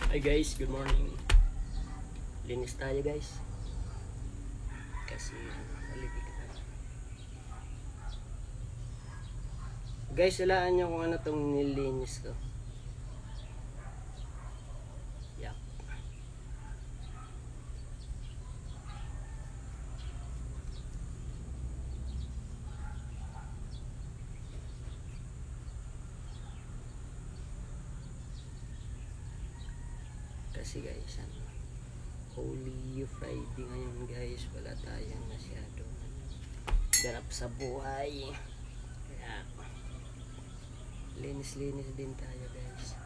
Hi guys, good morning. Linis tayo guys. Kasi maligig na. Guys, walaan nyo kung ano tong nilinis ko. Yak. Kasi guys, Holy Friday ngayon guys, wala tayong masyado ganap sa buhay. Kaya linis-linis din tayo guys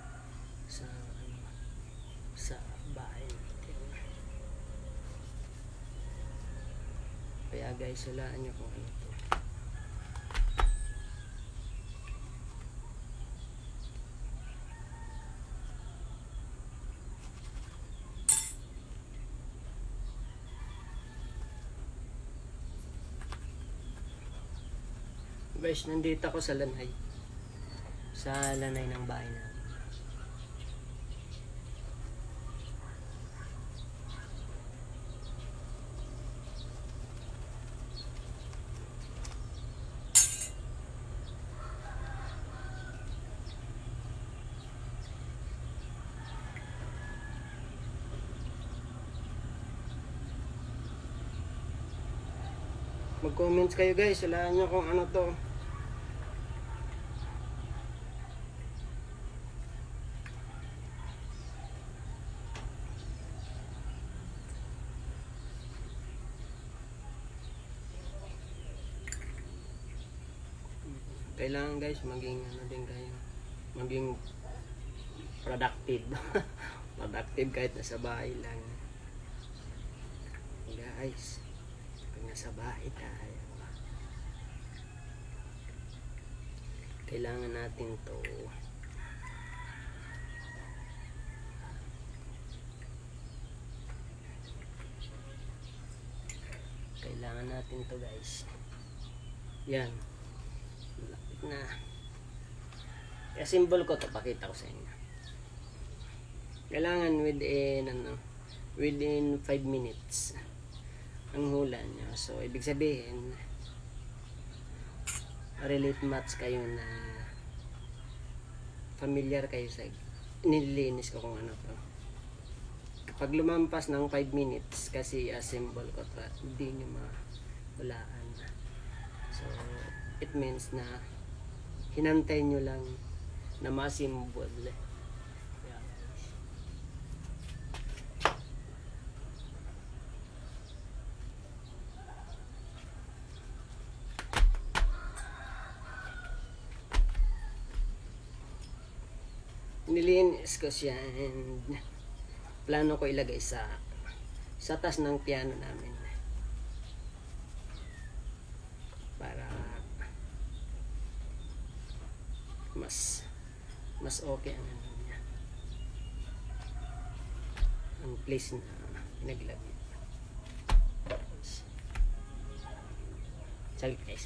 sa bahay natin. Kaya guys, walaan nyo kung ano to. Guys, nandito ako sa lanay. Sa lanay ng bahay namin. Mag-comments kayo guys, walaan nyo kung ano to. Kailangan guys maging ano din kayo, maging productive. Productive kahit nasa bahay lang guys. Pag nasa bahay tayo, kailangan natin to guys. Yan, lapit na. Kaya symbol ko to, pakita ko sa inyo. Kailangan within 5 minutes ang hula nyo. So ibig sabihin relate match kayo na familiar kayo sa nililinis ko kung ano to. Kapag lumampas ng 5 minutes, kasi symbol ko to, hindi nyo mahulaan. So it means na hinantay nyo lang na ma-symbol. Nilinis ko siya and plano ko ilagay sa taas ng piano namin para mas okay ang ano niya, ang place na pinaglagay. Saglit guys.